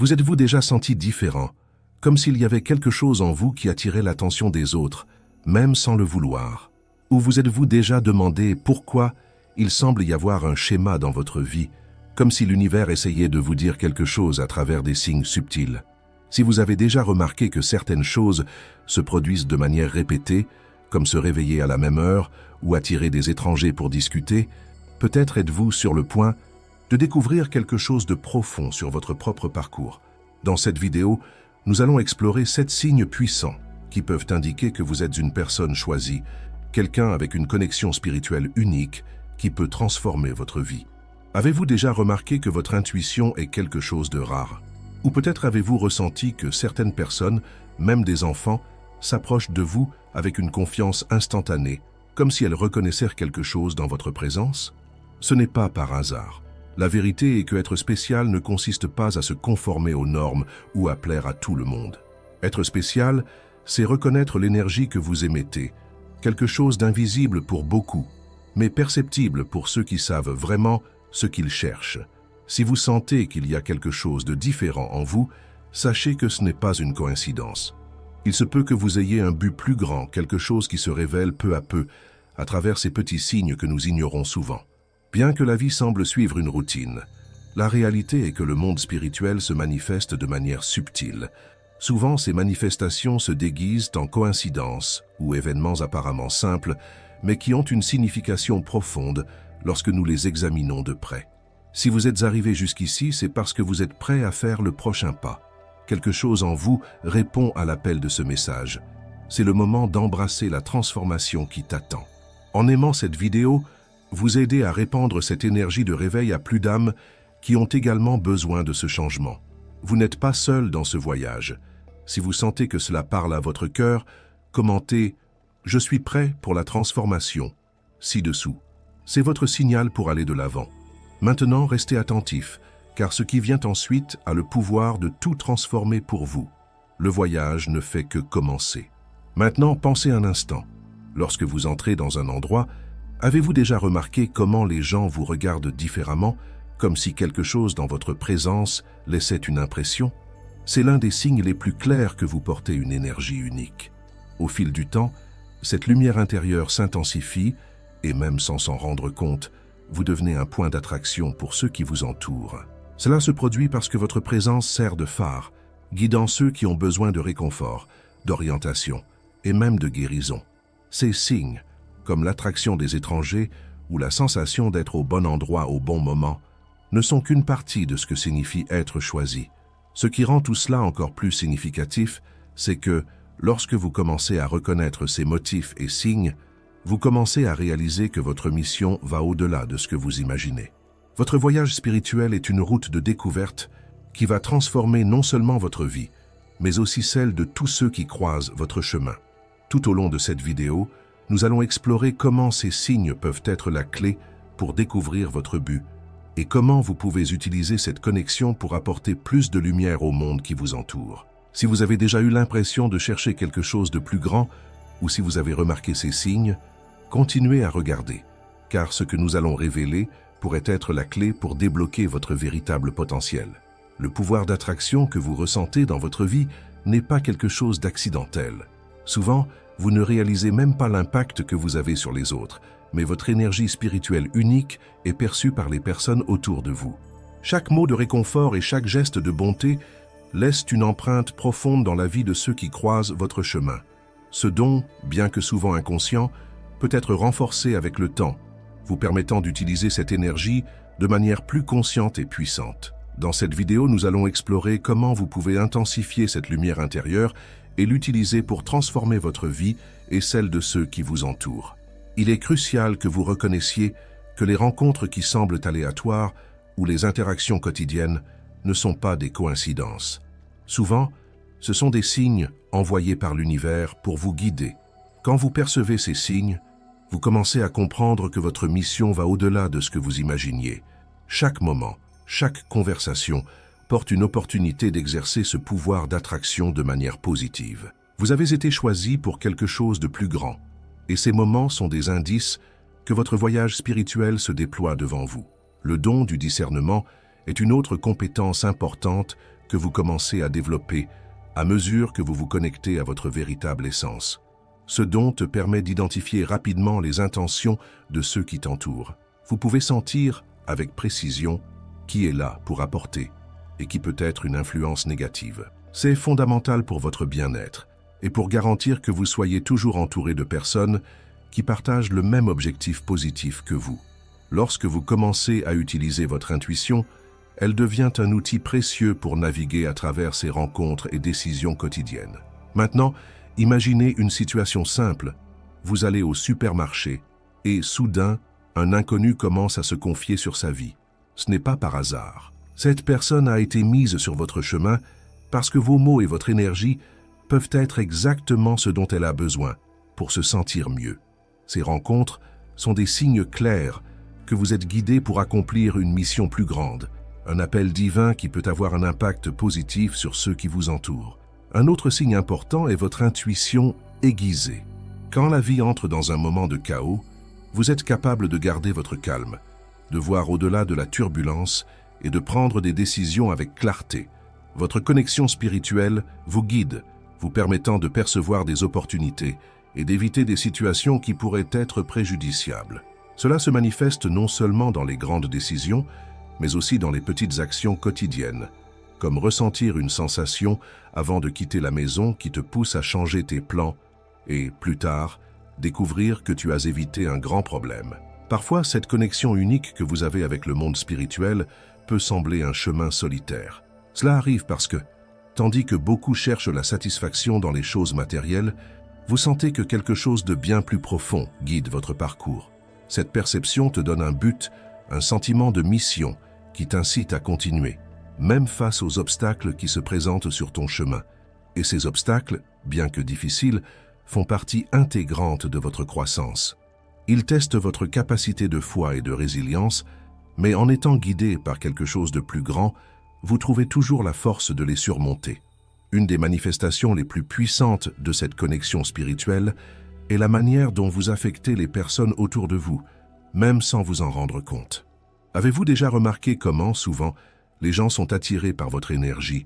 Vous êtes-vous déjà senti différent, comme s'il y avait quelque chose en vous qui attirait l'attention des autres, même sans le vouloir? Ou vous êtes-vous déjà demandé pourquoi il semble y avoir un schéma dans votre vie, comme si l'univers essayait de vous dire quelque chose à travers des signes subtils? Si vous avez déjà remarqué que certaines choses se produisent de manière répétée, comme se réveiller à la même heure ou attirer des étrangers pour discuter, peut-être êtes-vous sur le point de découvrir quelque chose de profond sur votre propre parcours. Dans cette vidéo, nous allons explorer 7 signes puissants qui peuvent indiquer que vous êtes une personne choisie, quelqu'un avec une connexion spirituelle unique qui peut transformer votre vie. Avez-vous déjà remarqué que votre intuition est quelque chose de rare? Ou peut-être avez-vous ressenti que certaines personnes, même des enfants, s'approchent de vous avec une confiance instantanée, comme si elles reconnaissaient quelque chose dans votre présence? Ce n'est pas par hasard. La vérité est que être spécial ne consiste pas à se conformer aux normes ou à plaire à tout le monde. Être spécial, c'est reconnaître l'énergie que vous émettez, quelque chose d'invisible pour beaucoup, mais perceptible pour ceux qui savent vraiment ce qu'ils cherchent. Si vous sentez qu'il y a quelque chose de différent en vous, sachez que ce n'est pas une coïncidence. Il se peut que vous ayez un but plus grand, quelque chose qui se révèle peu à travers ces petits signes que nous ignorons souvent. Bien que la vie semble suivre une routine, la réalité est que le monde spirituel se manifeste de manière subtile. Souvent, ces manifestations se déguisent en coïncidences ou événements apparemment simples, mais qui ont une signification profonde lorsque nous les examinons de près. Si vous êtes arrivé jusqu'ici, c'est parce que vous êtes prêt à faire le prochain pas. Quelque chose en vous répond à l'appel de ce message. C'est le moment d'embrasser la transformation qui t'attend. En aimant cette vidéo, vous aidez à répandre cette énergie de réveil à plus d'âmes qui ont également besoin de ce changement. Vous n'êtes pas seul dans ce voyage. Si vous sentez que cela parle à votre cœur, commentez « Je suis prêt pour la transformation » ci-dessous. C'est votre signal pour aller de l'avant. Maintenant, restez attentifs, car ce qui vient ensuite a le pouvoir de tout transformer pour vous. Le voyage ne fait que commencer. Maintenant, pensez un instant. Lorsque vous entrez dans un endroit, avez-vous déjà remarqué comment les gens vous regardent différemment, comme si quelque chose dans votre présence laissait une impression? C'est l'un des signes les plus clairs que vous portez une énergie unique. Au fil du temps, cette lumière intérieure s'intensifie et même sans s'en rendre compte, vous devenez un point d'attraction pour ceux qui vous entourent. Cela se produit parce que votre présence sert de phare, guidant ceux qui ont besoin de réconfort, d'orientation et même de guérison. Ces signes, comme l'attraction des étrangers ou la sensation d'être au bon endroit au bon moment, ne sont qu'une partie de ce que signifie être choisi. Ce qui rend tout cela encore plus significatif, c'est que, lorsque vous commencez à reconnaître ces motifs et signes, vous commencez à réaliser que votre mission va au-delà de ce que vous imaginez. Votre voyage spirituel est une route de découverte qui va transformer non seulement votre vie, mais aussi celle de tous ceux qui croisent votre chemin. Tout au long de cette vidéo, nous allons explorer comment ces signes peuvent être la clé pour découvrir votre but et comment vous pouvez utiliser cette connexion pour apporter plus de lumière au monde qui vous entoure. Si vous avez déjà eu l'impression de chercher quelque chose de plus grand ou si vous avez remarqué ces signes, continuez à regarder, car ce que nous allons révéler pourrait être la clé pour débloquer votre véritable potentiel. Le pouvoir d'attraction que vous ressentez dans votre vie n'est pas quelque chose d'accidentel. Souvent, vous ne réalisez même pas l'impact que vous avez sur les autres, mais votre énergie spirituelle unique est perçue par les personnes autour de vous. Chaque mot de réconfort et chaque geste de bonté laissent une empreinte profonde dans la vie de ceux qui croisent votre chemin. Ce don, bien que souvent inconscient, peut être renforcé avec le temps, vous permettant d'utiliser cette énergie de manière plus consciente et puissante. Dans cette vidéo, nous allons explorer comment vous pouvez intensifier cette lumière intérieure et l'utiliser pour transformer votre vie et celle de ceux qui vous entourent. Il est crucial que vous reconnaissiez que les rencontres qui semblent aléatoires ou les interactions quotidiennes ne sont pas des coïncidences. Souvent, ce sont des signes envoyés par l'univers pour vous guider. Quand vous percevez ces signes, vous commencez à comprendre que votre mission va au-delà de ce que vous imaginiez. Chaque moment, chaque conversation porte une opportunité d'exercer ce pouvoir d'attraction de manière positive. Vous avez été choisi pour quelque chose de plus grand, et ces moments sont des indices que votre voyage spirituel se déploie devant vous. Le don du discernement est une autre compétence importante que vous commencez à développer à mesure que vous vous connectez à votre véritable essence. Ce don te permet d'identifier rapidement les intentions de ceux qui t'entourent. Vous pouvez sentir, avec précision, qui est là pour apporter et qui peut être une influence négative. C'est fondamental pour votre bien-être et pour garantir que vous soyez toujours entouré de personnes qui partagent le même objectif positif que vous. Lorsque vous commencez à utiliser votre intuition, elle devient un outil précieux pour naviguer à travers ces rencontres et décisions quotidiennes. Maintenant, imaginez une situation simple. Vous allez au supermarché et, soudain, un inconnu commence à se confier sur sa vie. Ce n'est pas par hasard. Cette personne a été mise sur votre chemin parce que vos mots et votre énergie peuvent être exactement ce dont elle a besoin pour se sentir mieux. Ces rencontres sont des signes clairs que vous êtes guidé pour accomplir une mission plus grande, un appel divin qui peut avoir un impact positif sur ceux qui vous entourent. Un autre signe important est votre intuition aiguisée. Quand la vie entre dans un moment de chaos, vous êtes capable de garder votre calme, de voir au-delà de la turbulence et de prendre des décisions avec clarté. Votre connexion spirituelle vous guide, vous permettant de percevoir des opportunités et d'éviter des situations qui pourraient être préjudiciables. Cela se manifeste non seulement dans les grandes décisions, mais aussi dans les petites actions quotidiennes, comme ressentir une sensation avant de quitter la maison qui te pousse à changer tes plans et, plus tard, découvrir que tu as évité un grand problème. Parfois, cette connexion unique que vous avez avec le monde spirituel peut sembler un chemin solitaire. Cela arrive parce que, tandis que beaucoup cherchent la satisfaction dans les choses matérielles, vous sentez que quelque chose de bien plus profond guide votre parcours. Cette perception te donne un but, un sentiment de mission qui t'incite à continuer, même face aux obstacles qui se présentent sur ton chemin. Et ces obstacles, bien que difficiles, font partie intégrante de votre croissance. Ils testent votre capacité de foi et de résilience, mais en étant guidé par quelque chose de plus grand, vous trouvez toujours la force de les surmonter. Une des manifestations les plus puissantes de cette connexion spirituelle est la manière dont vous affectez les personnes autour de vous, même sans vous en rendre compte. Avez-vous déjà remarqué comment, souvent, les gens sont attirés par votre énergie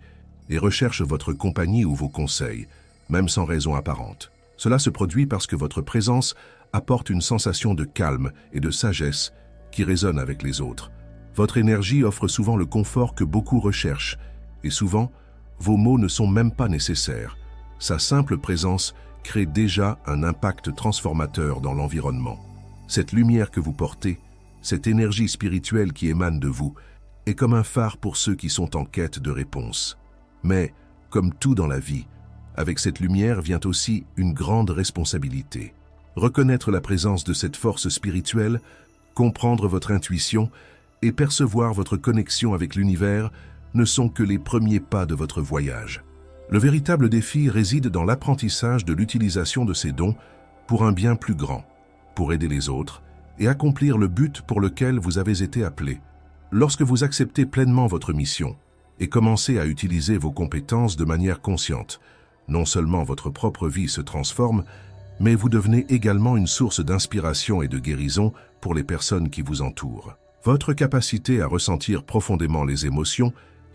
et recherchent votre compagnie ou vos conseils, même sans raison apparente? Cela se produit parce que votre présence apporte une sensation de calme et de sagesse qui résonne avec les autres. Votre énergie offre souvent le confort que beaucoup recherchent, et souvent, vos mots ne sont même pas nécessaires. Sa simple présence crée déjà un impact transformateur dans l'environnement. Cette lumière que vous portez, cette énergie spirituelle qui émane de vous, est comme un phare pour ceux qui sont en quête de réponses. Mais, comme tout dans la vie, avec cette lumière vient aussi une grande responsabilité. Reconnaître la présence de cette force spirituelle, comprendre votre intuition et percevoir votre connexion avec l'univers ne sont que les premiers pas de votre voyage. Le véritable défi réside dans l'apprentissage de l'utilisation de ces dons pour un bien plus grand, pour aider les autres et accomplir le but pour lequel vous avez été appelé. Lorsque vous acceptez pleinement votre mission et commencez à utiliser vos compétences de manière consciente, non seulement votre propre vie se transforme, mais vous devenez également une source d'inspiration et de guérison pour les personnes qui vous entourent. Votre capacité à ressentir profondément les émotions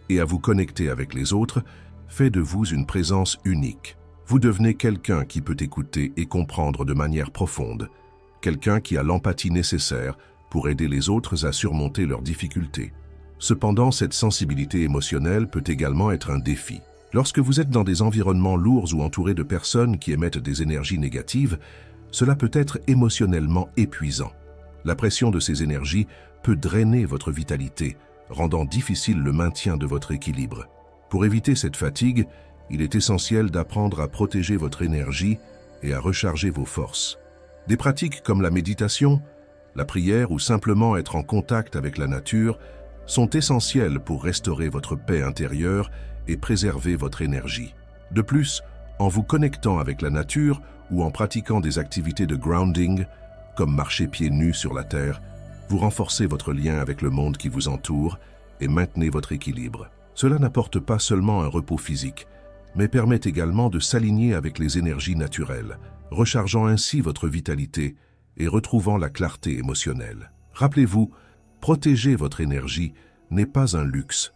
et à vous connecter avec les autres fait de vous une présence unique. Vous devenez quelqu'un qui peut écouter et comprendre de manière profonde, quelqu'un qui a l'empathie nécessaire pour aider les autres à surmonter leurs difficultés. Cependant, cette sensibilité émotionnelle peut également être un défi. Lorsque vous êtes dans des environnements lourds ou entourés de personnes qui émettent des énergies négatives, cela peut être émotionnellement épuisant. La pression de ces énergies peut drainer votre vitalité, rendant difficile le maintien de votre équilibre. Pour éviter cette fatigue, il est essentiel d'apprendre à protéger votre énergie et à recharger vos forces. Des pratiques comme la méditation, la prière ou simplement être en contact avec la nature sont essentielles pour restaurer votre paix intérieure et préserver votre énergie. De plus, en vous connectant avec la nature ou en pratiquant des activités de grounding, comme marcher pieds nus sur la terre, vous renforcez votre lien avec le monde qui vous entoure et maintenez votre équilibre. Cela n'apporte pas seulement un repos physique, mais permet également de s'aligner avec les énergies naturelles, rechargeant ainsi votre vitalité et retrouvant la clarté émotionnelle. Rappelez-vous, protéger votre énergie n'est pas un luxe,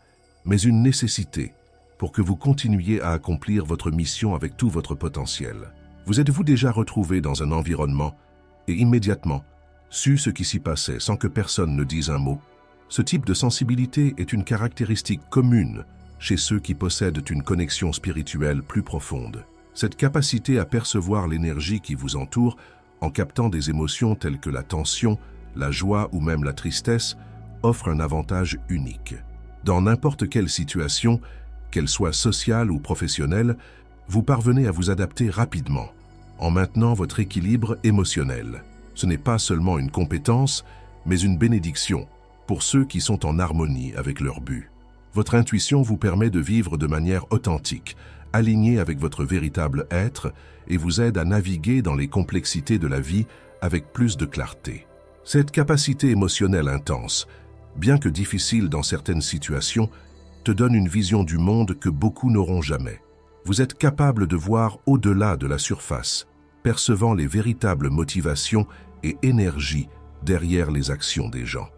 mais une nécessité, pour que vous continuiez à accomplir votre mission avec tout votre potentiel. Vous êtes-vous déjà retrouvé dans un environnement et immédiatement su ce qui s'y passait sans que personne ne dise un mot? Ce type de sensibilité est une caractéristique commune chez ceux qui possèdent une connexion spirituelle plus profonde. Cette capacité à percevoir l'énergie qui vous entoure en captant des émotions telles que la tension, la joie ou même la tristesse offre un avantage unique. Dans n'importe quelle situation, qu'elle soit sociale ou professionnelle, vous parvenez à vous adapter rapidement, en maintenant votre équilibre émotionnel. Ce n'est pas seulement une compétence, mais une bénédiction pour ceux qui sont en harmonie avec leur but. Votre intuition vous permet de vivre de manière authentique, alignée avec votre véritable être, et vous aide à naviguer dans les complexités de la vie avec plus de clarté. Cette capacité émotionnelle intense, bien que difficile dans certaines situations, te donne une vision du monde que beaucoup n'auront jamais. Vous êtes capable de voir au-delà de la surface, percevant les véritables motivations et énergies derrière les actions des gens.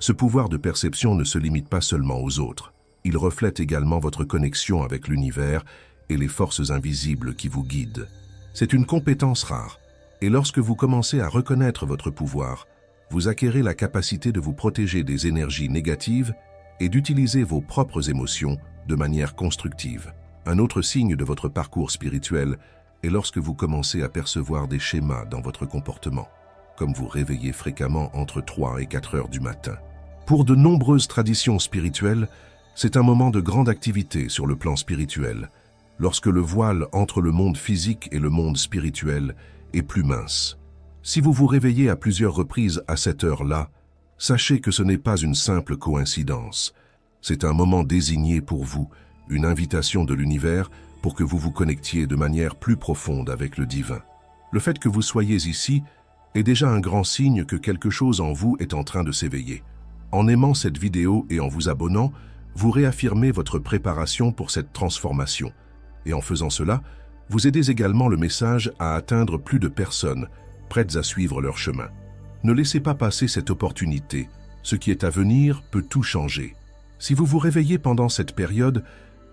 Ce pouvoir de perception ne se limite pas seulement aux autres. Il reflète également votre connexion avec l'univers et les forces invisibles qui vous guident. C'est une compétence rare, et lorsque vous commencez à reconnaître votre pouvoir, vous acquérez la capacité de vous protéger des énergies négatives et d'utiliser vos propres émotions de manière constructive. Un autre signe de votre parcours spirituel est lorsque vous commencez à percevoir des schémas dans votre comportement, comme vous réveillez fréquemment entre 3 et 4 heures du matin. Pour de nombreuses traditions spirituelles, c'est un moment de grande activité sur le plan spirituel, lorsque le voile entre le monde physique et le monde spirituel est plus mince. Si vous vous réveillez à plusieurs reprises à cette heure-là, sachez que ce n'est pas une simple coïncidence. C'est un moment désigné pour vous, une invitation de l'univers pour que vous vous connectiez de manière plus profonde avec le divin. Le fait que vous soyez ici est déjà un grand signe que quelque chose en vous est en train de s'éveiller. En aimant cette vidéo et en vous abonnant, vous réaffirmez votre préparation pour cette transformation. Et en faisant cela, vous aidez également le message à atteindre plus de personnes prêtes à suivre leur chemin. Ne laissez pas passer cette opportunité. Ce qui est à venir peut tout changer. Si vous vous réveillez pendant cette période,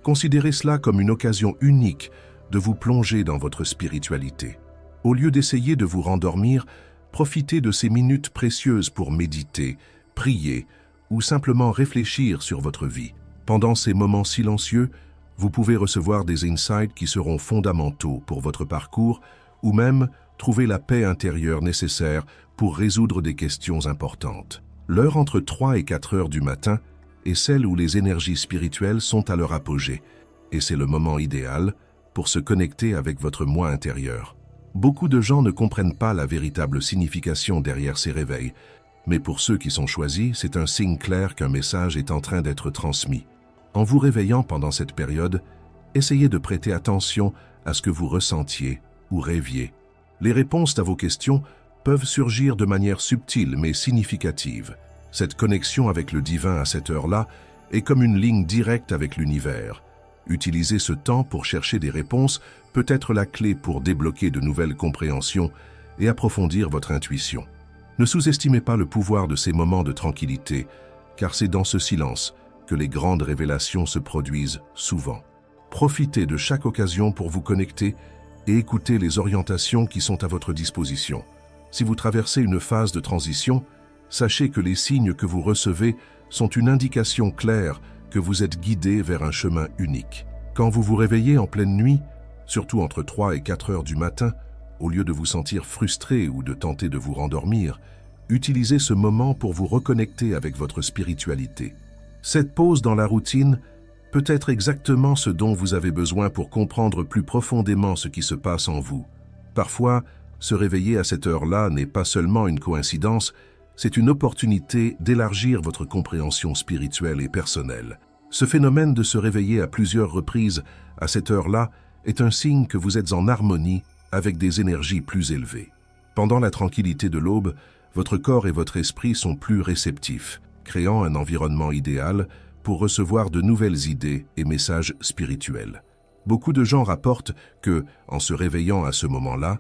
considérez cela comme une occasion unique de vous plonger dans votre spiritualité. Au lieu d'essayer de vous rendormir, profitez de ces minutes précieuses pour méditer, prier ou simplement réfléchir sur votre vie. Pendant ces moments silencieux, vous pouvez recevoir des insights qui seront fondamentaux pour votre parcours ou même trouver la paix intérieure nécessaire pour résoudre des questions importantes. L'heure entre 3 et 4 heures du matin est celle où les énergies spirituelles sont à leur apogée, et c'est le moment idéal pour se connecter avec votre moi intérieur. Beaucoup de gens ne comprennent pas la véritable signification derrière ces réveils, mais pour ceux qui sont choisis, c'est un signe clair qu'un message est en train d'être transmis. En vous réveillant pendant cette période, essayez de prêter attention à ce que vous ressentiez ou rêviez. Les réponses à vos questions peuvent surgir de manière subtile mais significative. Cette connexion avec le divin à cette heure-là est comme une ligne directe avec l'univers. Utiliser ce temps pour chercher des réponses peut être la clé pour débloquer de nouvelles compréhensions et approfondir votre intuition. Ne sous-estimez pas le pouvoir de ces moments de tranquillité, car c'est dans ce silence que les grandes révélations se produisent souvent. Profitez de chaque occasion pour vous connecter et écouter les orientations qui sont à votre disposition. Si vous traversez une phase de transition, sachez que les signes que vous recevez sont une indication claire que vous êtes guidé vers un chemin unique. Quand vous vous réveillez en pleine nuit, surtout entre 3 et 4 heures du matin, au lieu de vous sentir frustré ou de tenter de vous rendormir, utilisez ce moment pour vous reconnecter avec votre spiritualité. Cette pause dans la routine peut être exactement ce dont vous avez besoin pour comprendre plus profondément ce qui se passe en vous. Parfois, se réveiller à cette heure-là n'est pas seulement une coïncidence, c'est une opportunité d'élargir votre compréhension spirituelle et personnelle. Ce phénomène de se réveiller à plusieurs reprises à cette heure-là est un signe que vous êtes en harmonie avec des énergies plus élevées. Pendant la tranquillité de l'aube, votre corps et votre esprit sont plus réceptifs, créant un environnement idéal pour recevoir de nouvelles idées et messages spirituels. Beaucoup de gens rapportent que, en se réveillant à ce moment-là,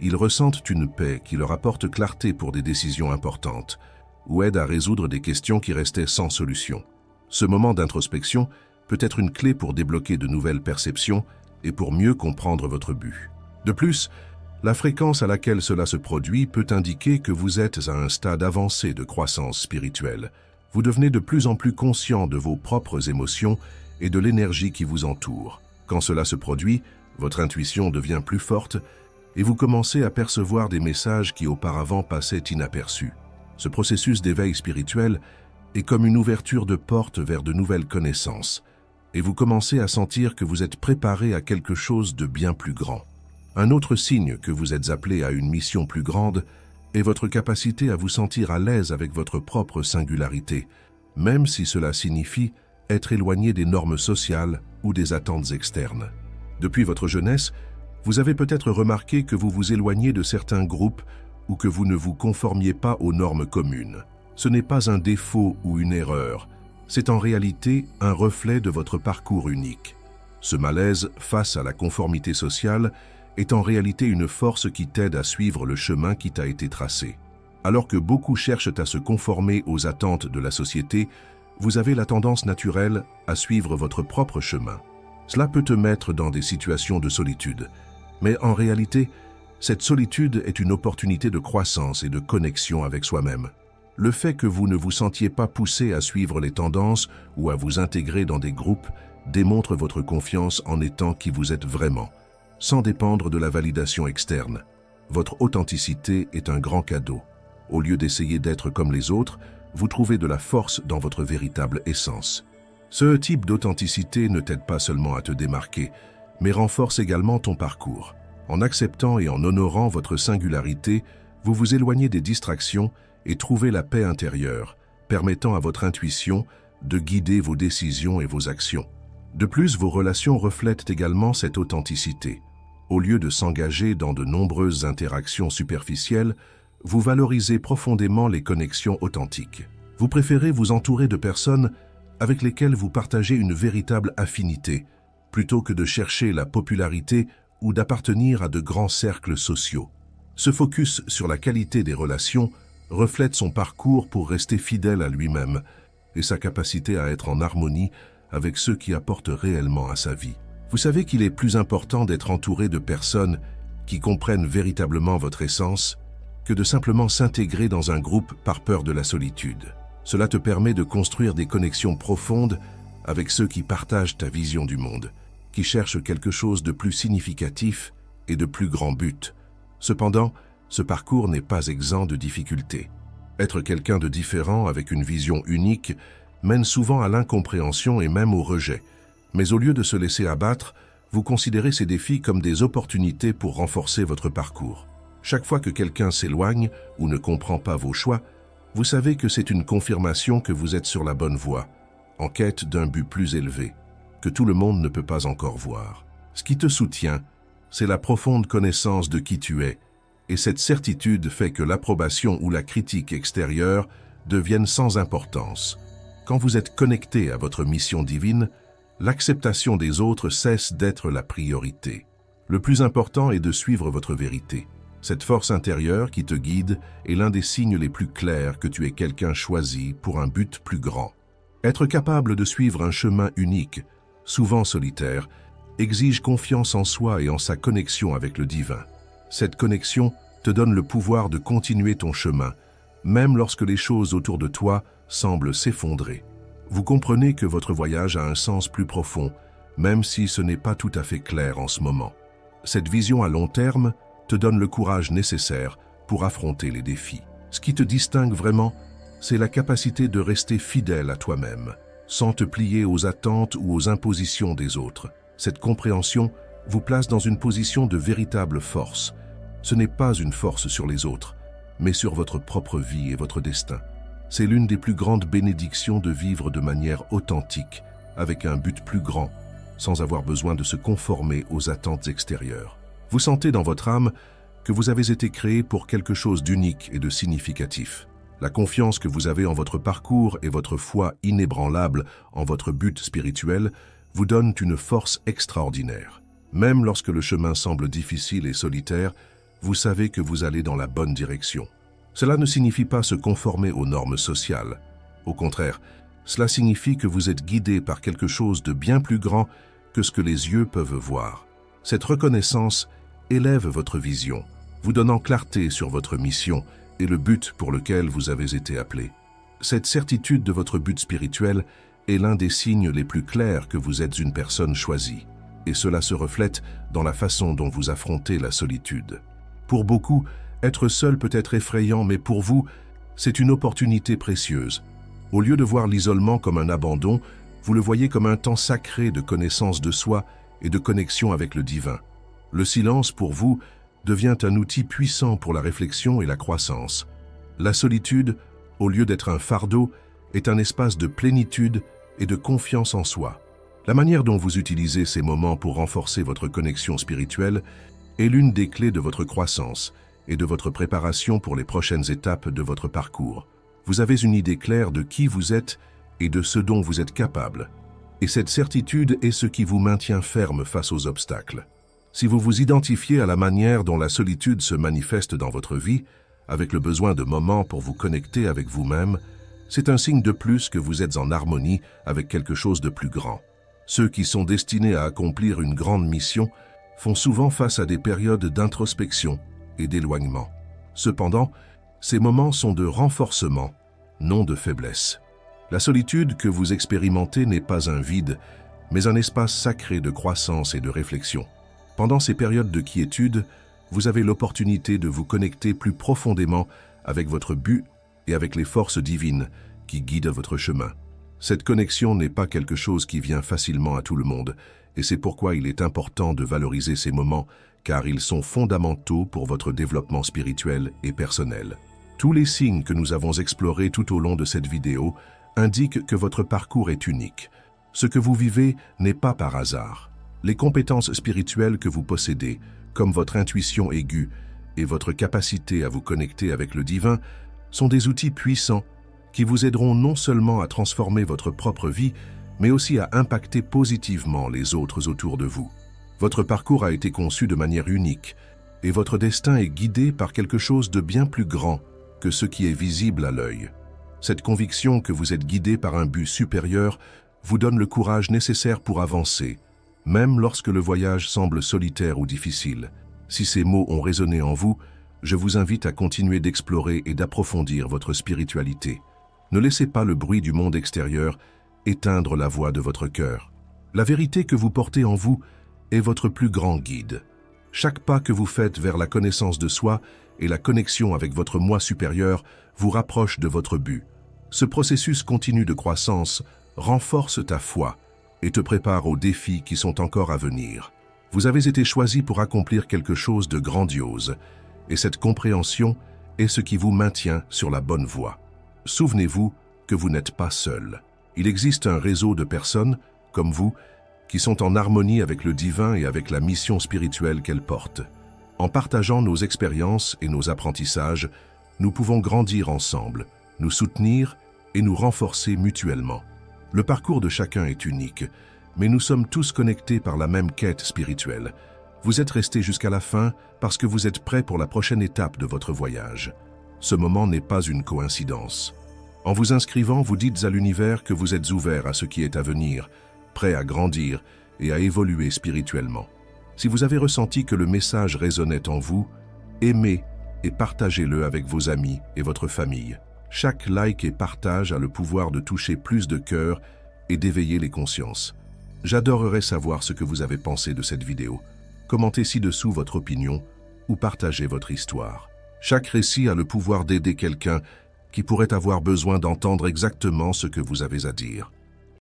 ils ressentent une paix qui leur apporte clarté pour des décisions importantes ou aide à résoudre des questions qui restaient sans solution. Ce moment d'introspection peut être une clé pour débloquer de nouvelles perceptions et pour mieux comprendre votre but. De plus, la fréquence à laquelle cela se produit peut indiquer que vous êtes à un stade avancé de croissance spirituelle. Vous devenez de plus en plus conscient de vos propres émotions et de l'énergie qui vous entoure. Quand cela se produit, votre intuition devient plus forte et vous commencez à percevoir des messages qui auparavant passaient inaperçus. Ce processus d'éveil spirituel est comme une ouverture de porte vers de nouvelles connaissances, et vous commencez à sentir que vous êtes préparé à quelque chose de bien plus grand. Un autre signe que vous êtes appelé à une mission plus grande est votre capacité à vous sentir à l'aise avec votre propre singularité, même si cela signifie être éloigné des normes sociales ou des attentes externes. Depuis votre jeunesse, vous avez peut-être remarqué que vous vous éloignez de certains groupes ou que vous ne vous conformiez pas aux normes communes. Ce n'est pas un défaut ou une erreur, c'est en réalité un reflet de votre parcours unique. Ce malaise face à la conformité sociale est en réalité une force qui t'aide à suivre le chemin qui t'a été tracé. Alors que beaucoup cherchent à se conformer aux attentes de la société, vous avez la tendance naturelle à suivre votre propre chemin. Cela peut te mettre dans des situations de solitude, mais en réalité, cette solitude est une opportunité de croissance et de connexion avec soi-même. Le fait que vous ne vous sentiez pas poussé à suivre les tendances ou à vous intégrer dans des groupes démontre votre confiance en étant qui vous êtes vraiment, sans dépendre de la validation externe. Votre authenticité est un grand cadeau. Au lieu d'essayer d'être comme les autres, vous trouvez de la force dans votre véritable essence. Ce type d'authenticité ne t'aide pas seulement à te démarquer, mais renforce également ton parcours. En acceptant et en honorant votre singularité, vous vous éloignez des distractions et trouvez la paix intérieure, permettant à votre intuition de guider vos décisions et vos actions. De plus, vos relations reflètent également cette authenticité. Au lieu de s'engager dans de nombreuses interactions superficielles, vous valorisez profondément les connexions authentiques. Vous préférez vous entourer de personnes avec lesquelles vous partagez une véritable affinité, plutôt que de chercher la popularité ou d'appartenir à de grands cercles sociaux. Ce focus sur la qualité des relations reflète son parcours pour rester fidèle à lui-même et sa capacité à être en harmonie avec ceux qui apportent réellement à sa vie. Vous savez qu'il est plus important d'être entouré de personnes qui comprennent véritablement votre essence que de simplement s'intégrer dans un groupe par peur de la solitude. Cela te permet de construire des connexions profondes avec ceux qui partagent ta vision du monde, qui cherchent quelque chose de plus significatif et de plus grand but. Cependant, ce parcours n'est pas exempt de difficultés. Être quelqu'un de différent avec une vision unique mène souvent à l'incompréhension et même au rejet. Mais au lieu de se laisser abattre, vous considérez ces défis comme des opportunités pour renforcer votre parcours. Chaque fois que quelqu'un s'éloigne ou ne comprend pas vos choix, vous savez que c'est une confirmation que vous êtes sur la bonne voie, en quête d'un but plus élevé, que tout le monde ne peut pas encore voir. Ce qui te soutient, c'est la profonde connaissance de qui tu es, et cette certitude fait que l'approbation ou la critique extérieure deviennent sans importance. Quand vous êtes connecté à votre mission divine, l'acceptation des autres cesse d'être la priorité. Le plus important est de suivre votre vérité. Cette force intérieure qui te guide est l'un des signes les plus clairs que tu es quelqu'un choisi pour un but plus grand. Être capable de suivre un chemin unique, souvent solitaire, exige confiance en soi et en sa connexion avec le divin. Cette connexion te donne le pouvoir de continuer ton chemin, même lorsque les choses autour de toi semblent s'effondrer. Vous comprenez que votre voyage a un sens plus profond, même si ce n'est pas tout à fait clair en ce moment. Cette vision à long terme te donne le courage nécessaire pour affronter les défis. Ce qui te distingue vraiment, c'est la capacité de rester fidèle à toi-même, sans te plier aux attentes ou aux impositions des autres. Cette compréhension vous place dans une position de véritable force. Ce n'est pas une force sur les autres, mais sur votre propre vie et votre destin. C'est l'une des plus grandes bénédictions de vivre de manière authentique, avec un but plus grand, sans avoir besoin de se conformer aux attentes extérieures. Vous sentez dans votre âme que vous avez été créé pour quelque chose d'unique et de significatif. La confiance que vous avez en votre parcours et votre foi inébranlable en votre but spirituel vous donnent une force extraordinaire. Même lorsque le chemin semble difficile et solitaire, vous savez que vous allez dans la bonne direction. Cela ne signifie pas se conformer aux normes sociales. Au contraire, Cela signifie que vous êtes guidé par quelque chose de bien plus grand que ce que les yeux peuvent voir. Cette reconnaissance élève votre vision, vous donnant clarté sur votre mission et le but pour lequel vous avez été appelé. Cette certitude de votre but spirituel est l'un des signes les plus clairs que vous êtes une personne choisie, et cela se reflète dans la façon dont vous affrontez la solitude. Pour beaucoup, être seul peut être effrayant, mais pour vous, c'est une opportunité précieuse. Au lieu de voir l'isolement comme un abandon, vous le voyez comme un temps sacré de connaissance de soi et de connexion avec le divin. Le silence, pour vous, devient un outil puissant pour la réflexion et la croissance. La solitude, au lieu d'être un fardeau, est un espace de plénitude et de confiance en soi. La manière dont vous utilisez ces moments pour renforcer votre connexion spirituelle est l'une des clés de votre croissance et de votre préparation pour les prochaines étapes de votre parcours. Vous avez une idée claire de qui vous êtes et de ce dont vous êtes capable. Et cette certitude est ce qui vous maintient ferme face aux obstacles. Si vous vous identifiez à la manière dont la solitude se manifeste dans votre vie, avec le besoin de moments pour vous connecter avec vous-même, c'est un signe de plus que vous êtes en harmonie avec quelque chose de plus grand. Ceux qui sont destinés à accomplir une grande mission font souvent face à des périodes d'introspection et d'éloignement. Cependant, ces moments sont de renforcement, non de faiblesse. La solitude que vous expérimentez n'est pas un vide, mais un espace sacré de croissance et de réflexion. Pendant ces périodes de quiétude, vous avez l'opportunité de vous connecter plus profondément avec votre but et avec les forces divines qui guident votre chemin. Cette connexion n'est pas quelque chose qui vient facilement à tout le monde, et c'est pourquoi il est important de valoriser ces moments, car ils sont fondamentaux pour votre développement spirituel et personnel. Tous les signes que nous avons explorés tout au long de cette vidéo indiquent que votre parcours est unique. Ce que vous vivez n'est pas par hasard. Les compétences spirituelles que vous possédez, comme votre intuition aiguë et votre capacité à vous connecter avec le divin, sont des outils puissants qui vous aideront non seulement à transformer votre propre vie, mais aussi à impacter positivement les autres autour de vous. Votre parcours a été conçu de manière unique, et votre destin est guidé par quelque chose de bien plus grand que ce qui est visible à l'œil. Cette conviction que vous êtes guidé par un but supérieur vous donne le courage nécessaire pour avancer, même lorsque le voyage semble solitaire ou difficile. Si ces mots ont résonné en vous, je vous invite à continuer d'explorer et d'approfondir votre spiritualité. Ne laissez pas le bruit du monde extérieur éteindre la voix de votre cœur. La vérité que vous portez en vous est votre plus grand guide. Chaque pas que vous faites vers la connaissance de soi et la connexion avec votre moi supérieur vous rapproche de votre but. Ce processus continu de croissance renforce ta foi et te prépare aux défis qui sont encore à venir. Vous avez été choisi pour accomplir quelque chose de grandiose, et cette compréhension est ce qui vous maintient sur la bonne voie. Souvenez-vous que vous n'êtes pas seul. Il existe un réseau de personnes, comme vous, qui sont en harmonie avec le divin et avec la mission spirituelle qu'elle porte. En partageant nos expériences et nos apprentissages, nous pouvons grandir ensemble, nous soutenir et nous renforcer mutuellement. Le parcours de chacun est unique, mais nous sommes tous connectés par la même quête spirituelle. Vous êtes restés jusqu'à la fin parce que vous êtes prêts pour la prochaine étape de votre voyage. Ce moment n'est pas une coïncidence. En vous inscrivant, vous dites à l'univers que vous êtes ouvert à ce qui est à venir, prêt à grandir et à évoluer spirituellement. Si vous avez ressenti que le message résonnait en vous, aimez et partagez-le avec vos amis et votre famille. Chaque like et partage a le pouvoir de toucher plus de cœurs et d'éveiller les consciences. J'adorerais savoir ce que vous avez pensé de cette vidéo. Commentez ci-dessous votre opinion ou partagez votre histoire. Chaque récit a le pouvoir d'aider quelqu'un qui pourrait avoir besoin d'entendre exactement ce que vous avez à dire.